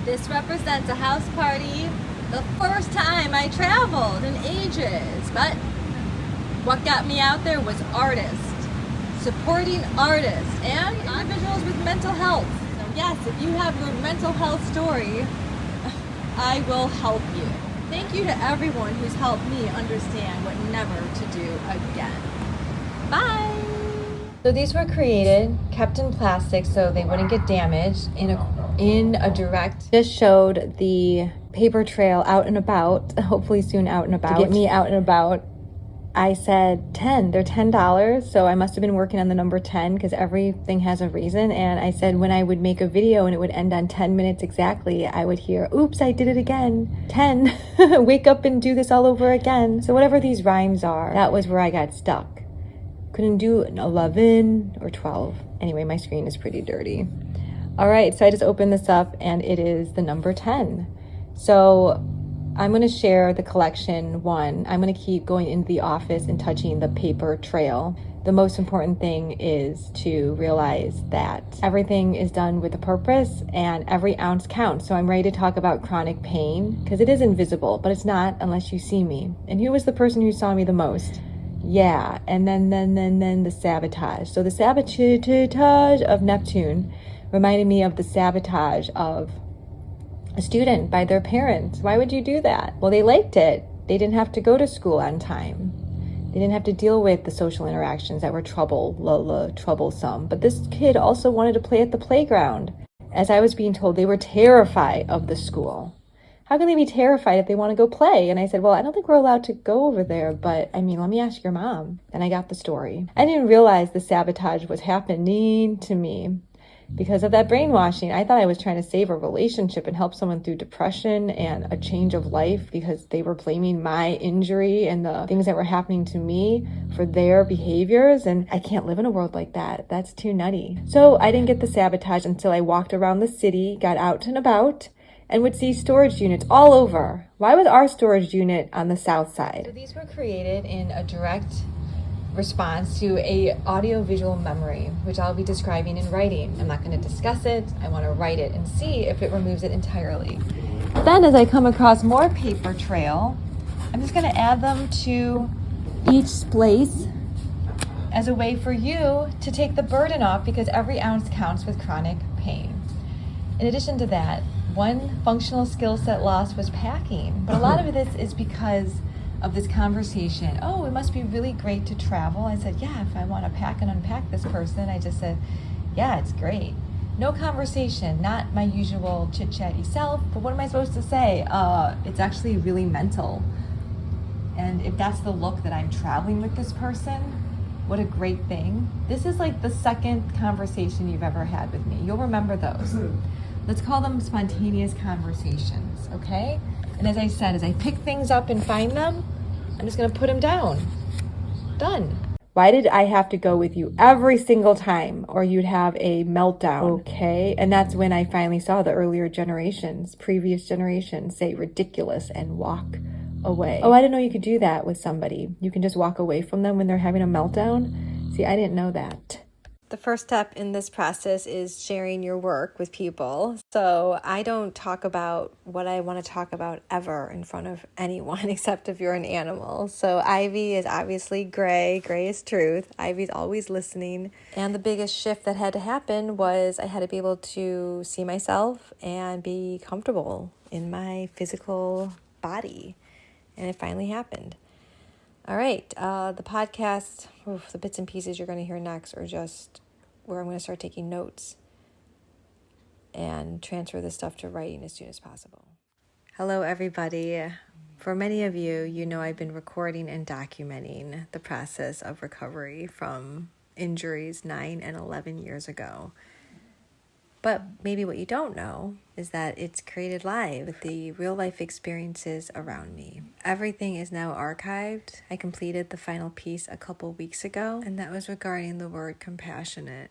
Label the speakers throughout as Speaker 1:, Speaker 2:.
Speaker 1: This represents a house party, the first time I traveled in ages. But what got me out there was artists, supporting artists and individuals with mental health. So yes, if you have your mental health story, I will help you. Thank you to everyone who's helped me understand what never to do again. Bye! So these were created, kept in plastic so they wouldn't get damaged in a direct. Just showed the paper trail out and about, hopefully soon out and about. To get me out and about, I said 10. They're $10, so I must have been working on the number 10 because everything has a reason. And I said when I would make a video and it would end on 10 minutes exactly, I would hear, oops, I did it again. 10, wake up and do this all over again. So whatever these rhymes are, that was where I got stuck. Couldn't do an 11 or 12. Anyway, my screen is pretty dirty. All right, so I just opened this up and it is the number 10. So I'm going to share the collection one. I'm going to keep going into the office and touching the paper trail. The most important thing is to realize that everything is done with a purpose and every ounce counts. So I'm ready to talk about chronic pain because it is invisible, but it's not unless you see me. And who was the person who saw me the most? Yeah, and then the sabotage. So the sabotage of Neptune reminded me of the sabotage of a student by their parents. Why would you do that? Well, they liked it. They didn't have to go to school on time. They didn't have to deal with the social interactions that were troublesome. But this kid also wanted to play at the playground. As I was being told, they were terrified of the school. How can they be terrified if they want to go play? And I said, well, I don't think we're allowed to go over there, but I mean, let me ask your mom. Then I got the story. I didn't realize the sabotage was happening to me because of that brainwashing. I thought I was trying to save a relationship and help someone through depression and a change of life because they were blaming my injury and the things that were happening to me for their behaviors. And I can't live in a world like that. That's too nutty. So I didn't get the sabotage until I walked around the city, got out and about, and would see storage units all over. Why was our storage unit on the south side? So these were created in a direct response to a audio-visual memory, which I'll be describing in writing. I'm not going to discuss it. I want to write it and see if it removes it entirely. Then as I come across more paper trail, I'm just going to add them to each place as a way for you to take the burden off because every ounce counts with chronic pain. In addition to that, one functional skill set lost was packing. But a lot of this is because of this conversation. Oh, it must be really great to travel. I said, yeah, if I want to pack and unpack this person, I just said, yeah, it's great. No conversation, not my usual chit-chatty self, but what am I supposed to say? It's actually really mental. And if that's the look that I'm traveling with this person, what a great thing. This is like the second conversation you've ever had with me. You'll remember those. Let's call them spontaneous conversations, okay? And as I said, as I pick things up and find them, I'm just gonna put them down. Done. Why did I have to go with you every single time or you'd have a meltdown? Okay, and that's when I finally saw the earlier generations, previous generations say ridiculous and walk away. Oh, I didn't know you could do that with somebody. You can just walk away from them when they're having a meltdown. See, I didn't know that. The first step in this process is sharing your work with people. So I don't talk about what I want to talk about ever in front of anyone except if you're an animal. So Ivy is obviously gray. Gray is truth. Ivy's always listening. And the biggest shift that had to happen was I had to be able to see myself and be comfortable in my physical body. And it finally happened. All right, the podcast, the bits and pieces you're going to hear next are just where I'm going to start taking notes and transfer this stuff to writing as soon as possible. Hello, everybody. For many of you, you know I've been recording and documenting the process of recovery from injuries 9 and 11 years ago. But maybe what you don't know is that it's created live with the real life experiences around me. Everything is now archived. I completed the final piece a couple weeks ago, and that was regarding the word compassionate,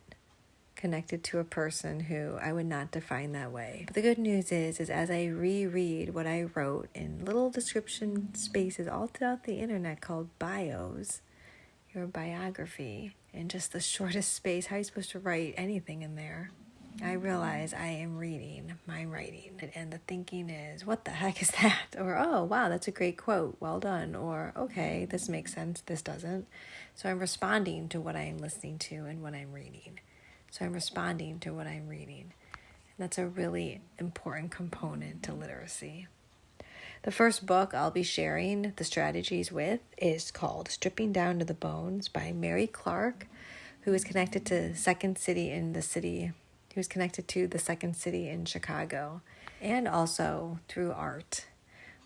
Speaker 1: connected to a person who I would not define that way. But the good news is as I reread what I wrote in little description spaces all throughout the internet called bios, your biography, in just the shortest space, how are you supposed to write anything in there?
Speaker 2: I realize I am reading my writing, and the thinking is, what the heck is that? Or, oh, wow, that's a great quote, well done. Or, okay, this makes sense, this doesn't. So I'm responding to what I'm listening to and what I'm reading. So I'm responding to what I'm reading. And that's a really important component to literacy. The first book I'll be sharing the strategies with is called Stripping Down to the Bones by Mary Clark, who is connected to Second City in the city. He was connected to the Second City in Chicago, and also through art,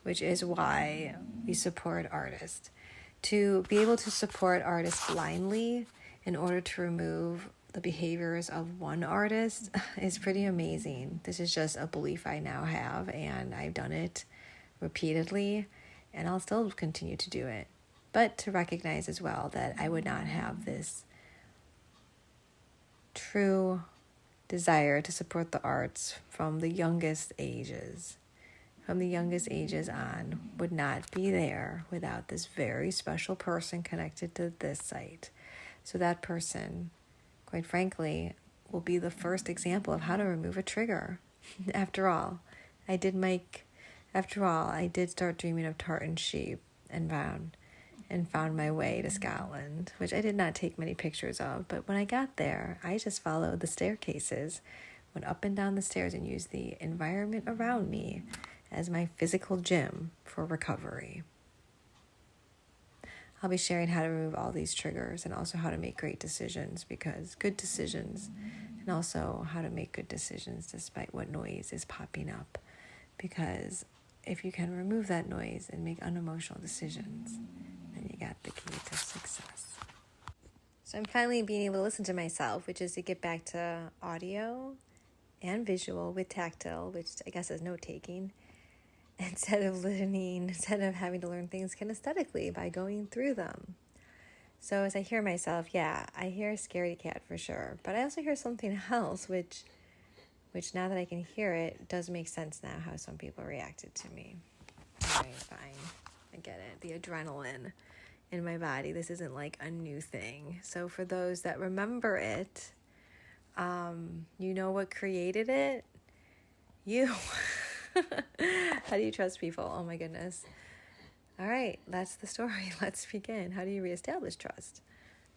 Speaker 2: which is why we support artists. To be able to support artists blindly in order to remove the behaviors of one artist is pretty amazing. This is just a belief I now have, and I've done it repeatedly, and I'll still continue to do it. But to recognize as well that I would not have this true desire to support the arts from the youngest ages on, would not be there without this very special person connected to this site. So that person, quite frankly, will be the first example of how to remove a trigger. After all, I did start dreaming of tartan sheep and found my way to Scotland, which I did not take many pictures of. But when I got there, I just followed the staircases, went up and down the stairs, and used the environment around me as my physical gym for recovery. I'll be sharing how to remove all these triggers and also how to make great decisions, because good decisions, and also how to make good decisions despite what noise is popping up. Because if you can remove that noise and make unemotional decisions, then you got the key to success. So I'm finally being able to listen to myself, which is to get back to audio and visual with tactile, which I guess is note-taking, instead of having to learn things kinesthetically by going through them. So as I hear myself, I hear a scaredy cat for sure, but I also hear something else, which now that I can hear it, does make sense now how some people reacted to me. All right, fine. I get it. The adrenaline in my body. This isn't like a new thing. So for those that remember it, you know what created it? You. How do you trust people? Oh my goodness. All right, that's the story. Let's begin. How do you reestablish trust?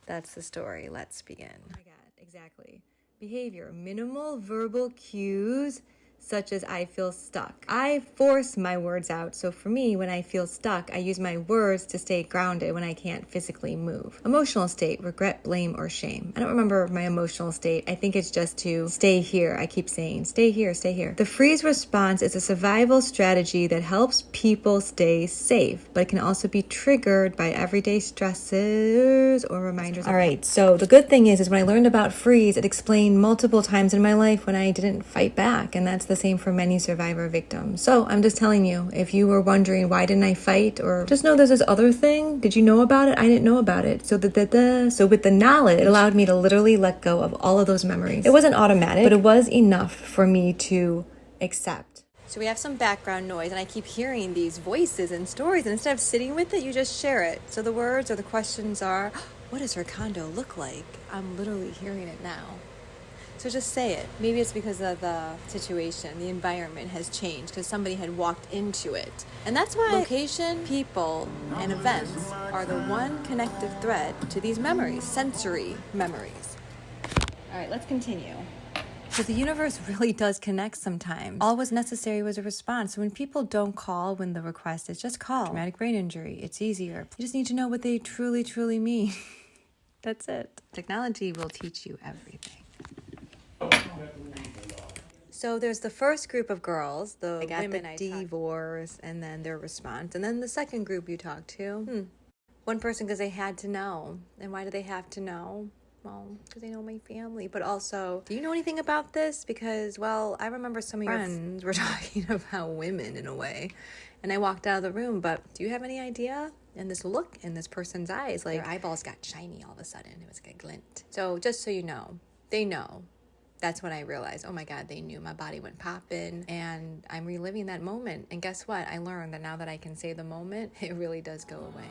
Speaker 2: That's the story. Let's begin. Oh my God, exactly. Behavior, minimal verbal cues such as I feel stuck. I force my words out. So for me, when I feel stuck, I use my words to stay grounded when I can't physically move. Emotional state, regret, blame, or shame. I don't remember my emotional state. I think it's just to stay here. I keep saying, stay here, stay here. The freeze response is a survival strategy that helps people stay safe, but it can also be triggered by everyday stressors or reminders. All right, so the good thing is when I learned about freeze, it explained multiple times in my life when I didn't fight back, and that's the same for many survivor victims. So I'm just telling you, if you were wondering why didn't I fight, or just know there's this other thing, did you know about it? I didn't know about it. So with the knowledge, it allowed me to literally let go of all of those memories. It wasn't automatic, but it was enough for me to accept. So we have some background noise, and I keep hearing these voices and stories, and instead of sitting with it, you just share it. So the words or the questions are, what does her condo look like? I'm literally hearing it now. So just say it. Maybe it's because of the situation, the environment has changed, because somebody had walked into it. And that's why location, people, and events are the one connective thread to these memories, sensory memories. All right, let's continue. Because the universe really does connect sometimes. All was necessary was a response. So when people don't call when the request is, just call. Traumatic brain injury, it's easier. You just need to know what they truly, truly mean. That's it. Technology will teach you everything. So there's the first group of girls, the women I divorce, and then their response. And then the second group you talk to. One person because they had to know. And why do they have to know? Well, because they know my family. But also, do you know anything about this? Because, well, I remember some of your friends were talking about women in a way. And I walked out of the room, but do you have any idea? And this look in this person's eyes, like their eyeballs got shiny all of a sudden. It was like a glint. So just so you know, they know. That's when I realized, oh my God, they knew. My body went popping, and I'm reliving that moment. And guess what? I learned that now that I can say the moment, it really does go away.